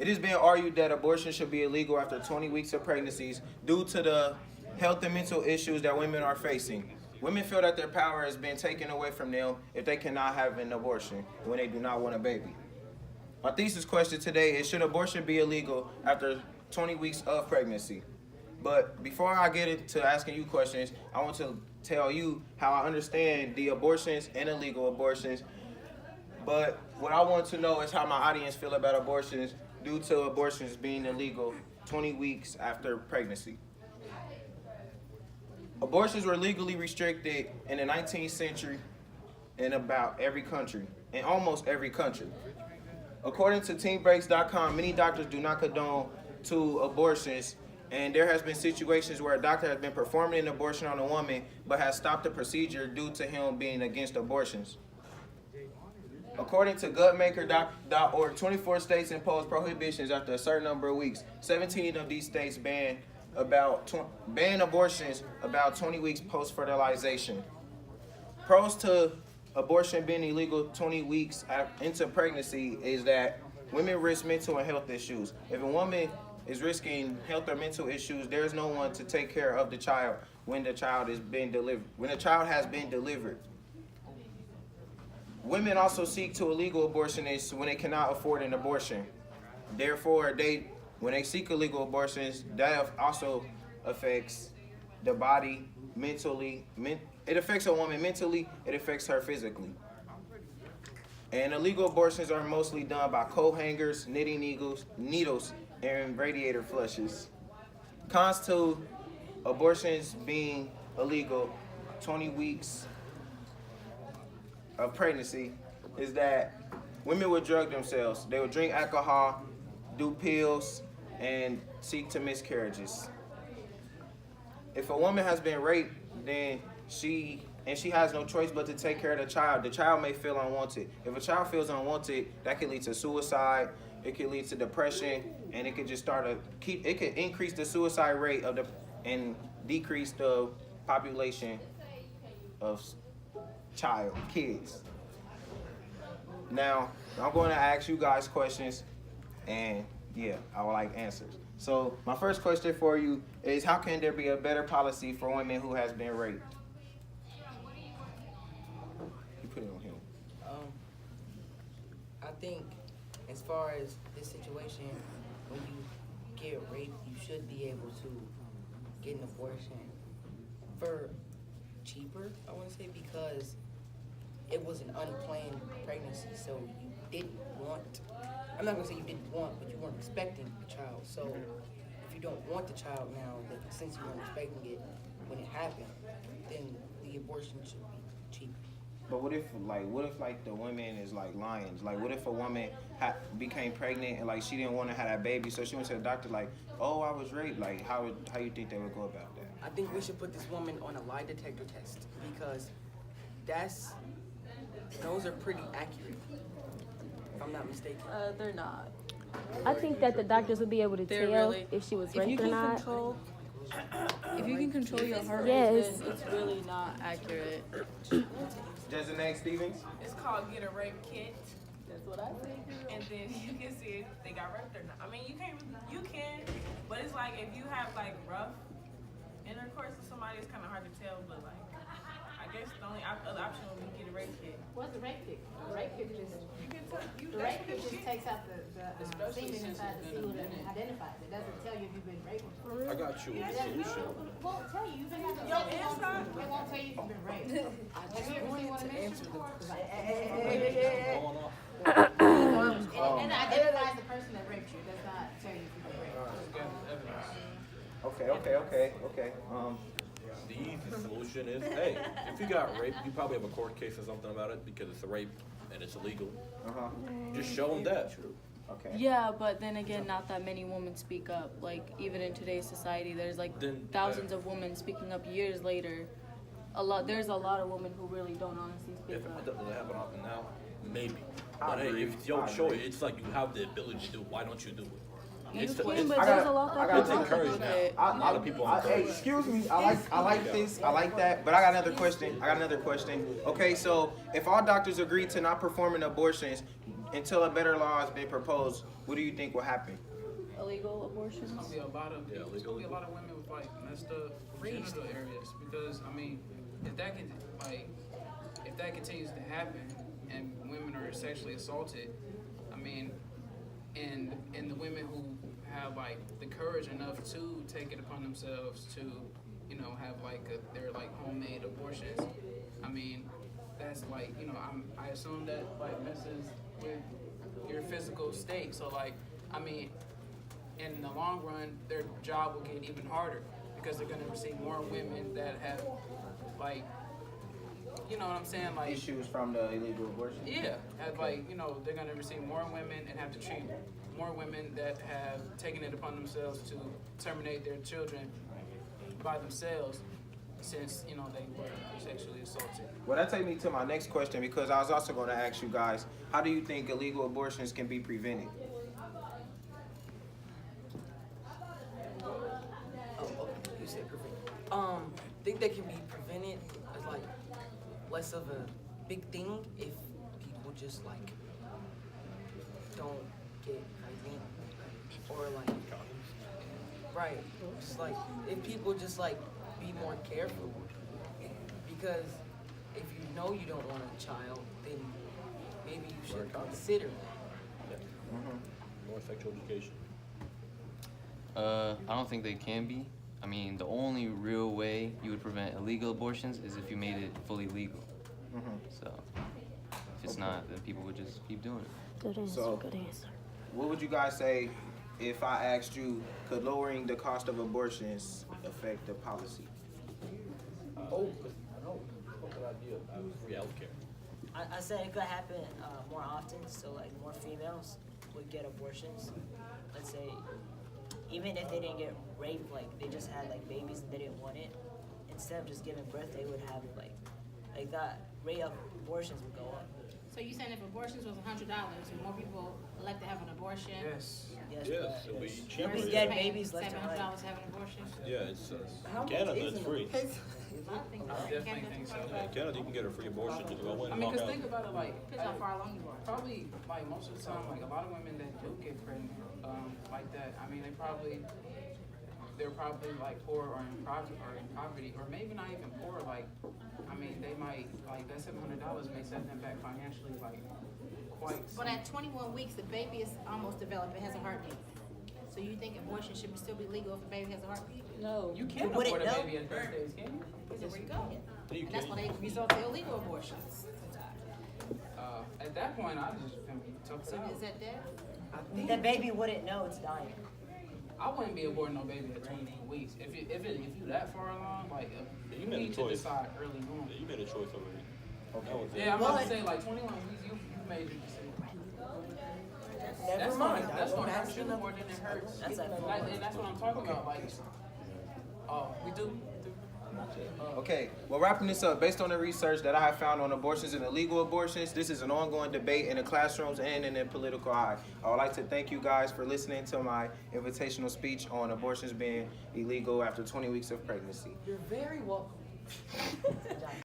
It has been argued that abortion should be illegal after 20 weeks of pregnancies due to the health and mental issues that women are facing. Women feel that their power has been taken away from them if they cannot have an abortion when they do not want a baby. My thesis question today is, should abortion be illegal after 20 weeks of pregnancy? But before I get into asking you questions, I want to tell you how I understand the abortions and illegal abortions. But what I want to know is how my audience feel about abortions due to abortions being illegal 20 weeks after pregnancy. Abortions were legally restricted in the 19th century in about every country, in almost every country. According to TeenBreaks.com, many doctors do not condone to abortions, and there has been situations where a doctor has been performing an abortion on a woman but has stopped the procedure due to him being against abortions. According to gutmaker.org, 24 states impose prohibitions after a certain number of weeks. 17 of these states ban abortions about 20 weeks post-fertilization. Pros to abortion being illegal 20 weeks into pregnancy is that women risk mental and health issues. If a woman is risking health or mental issues, there is no one to take care of the child when the child has been delivered. Women also seek to illegal abortionists when they cannot afford an abortion. Therefore, when they seek illegal abortions, that also affects the body mentally. It affects a woman mentally, it affects her physically. And illegal abortions are mostly done by coat hangers, knitting needles, and radiator flushes. Cons to abortions being illegal 20 weeks of pregnancy is that women would drug themselves. They would drink alcohol, do pills, and seek to miscarriages. If a woman has been raped, then she has no choice but to take care of the child may feel unwanted. If a child feels unwanted, that can lead to suicide, it can lead to depression, and it could just it could increase the suicide rate and decrease the population of kids. Now, I'm going to ask you guys questions, and yeah, I would like answers. So my first question for you is, how can there be a better policy for women who has been raped? You put it on him. I think as far as this situation, when you get raped, you should be able to get an abortion for cheaper, I want to say, because it was an unplanned pregnancy, so you didn't want, I'm not going to say you didn't want, but you weren't expecting the child. So if you don't want the child now, then since you weren't expecting it when it happened, then the abortion should be cheap. But what if the women is like lions? Like, what if a woman became pregnant and like she didn't want to have that baby, so she went to the doctor like, oh, I was raped. Like, how you think they would go about that? I think we should put this woman on a lie detector test, because those are pretty accurate, if I'm not mistaken. They're not. I think that the doctors would be able to They're tell really- if she was If you raped or can not. if you can control your heart Yes. rate, then it's really not accurate. Designated Stevens? It's called Get a Rape Kit, That's what I think. and then you can see if they got raped or not. I mean, you can, but it's like if you have like rough intercourse with somebody, it's kind of hard to tell. But like, I guess the only other option would be get a rape kit. What's the rape kit? The rape kit just You can tell you the rape kit just takes out the semen inside the seal and identifies it. Doesn't tell you if you've been raped. I got you a solution. It won't tell you. You've been having Your sex. inside? It won't tell you if you've been raped. Have you ever seen one of these? Going off. And it identifies the person that raped you. It does not tell you if you've been raped. Okay. The easy solution is, hey, if you got raped, you probably have a court case or something about it because it's a rape and it's illegal. Just show them that. Okay. Yeah, but then again, not that many women speak up. Like, even in today's society, there's like thousands of women speaking up years later. There's a lot of women who really don't honestly speak If it up. doesn't happen often now, maybe. But hey, if you don't show it, it's like you have the ability to do it. Why don't you do it? You It's, can, it's, but I there's gotta- a lot I that gotta it's take people encouraged do now. it. A lot of people are Hey, encouraged. excuse me. I like this. I like that. But I got another question. Okay, so if all doctors agree to not performing abortions, until a better law has been proposed, what do you think will happen? Illegal abortions. It's gonna be a lot of it's gonna be a lot of women with like messed up genital areas because I mean if that continues to happen and women are sexually assaulted, I mean and the women who have like the courage enough to take it upon themselves to, you know, have like their like homemade abortions, I mean that's like, you know, I assume that like messes with your physical state. So like I mean in the long run, their job will get even harder because they're going to receive more women that have, like, you know what I'm saying? Like Issues from the illegal abortion? Yeah, have like, you know, they're going to receive more women and have to treat more women that have taken it upon themselves to terminate their children by themselves since, you know, they were sexually assaulted. Well, that takes me to my next question because I was also going to ask you guys, how do you think illegal abortions can be prevented? You said perfect. I think that can be prevented as like less of a big thing if people just like don't get pregnant or like right. Just like if people just like be more careful because if you know you don't want a child, then maybe you should consider it. More sexual education. I don't think they can be. I mean, the only real way you would prevent illegal abortions is if you made it fully legal. So, if it's not, then people would just keep doing it. Good answer. So- Good answer. What would you guys say if I asked you, could lowering the cost of abortions affect the policy? Oh, I know. What good idea? Free healthcare. I said it could happen more often, so like more females would get abortions. Let's say, even if they didn't get raped, like they just had like babies and they didn't want it, instead of just giving birth, they would have like that rate of abortions would go up. So you saying if abortions was $100, more people elect to have an abortion? Yes. Yes, Yes, it'll be cheaper. Every Yeah. dead baby's left and $700 right. to have an abortion? Yeah, it's Canada. It's free. I think I definitely think so. Yeah, Canada, you can get a free abortion. Just go in I and mean, walk because out. think about it, like, Depends how far along you are. probably, like, most of the time, like, a lot of women that do get pregnant, like that, I mean, they're probably, like, poor or in poverty, or maybe not even poor, like, I mean, they might, like, that $700 may set them back financially, like, quite. But at 21 weeks, the baby is almost developed, it has a heartbeat. So you think abortion should still be legal if a baby has a heartbeat? No, You can't wouldn't abort a know. baby at those days, can you? So where you go? You And that's can. why they resort to illegal abortions. At that point, I just gonna be tough So it out. is that dead? The baby wouldn't know it's dying. I wouldn't be aborting no baby at 21 weeks. If you that far along, like, you made a need to choice. decide early on. Yeah, you made a choice already. That was it. Yeah, I'm about to But- say, like, 21 weeks, you made your decision. Never mind. That's gonna hurt you more than it hurts. That's like- And that's what I'm talking about. Like, we do. Okay, well, wrapping this up, based on the research that I have found on abortions and illegal abortions, this is an ongoing debate in the classrooms and in the political eye. I would like to thank you guys for listening to my invitational speech on abortions being illegal after 20 weeks of pregnancy. You're very welcome.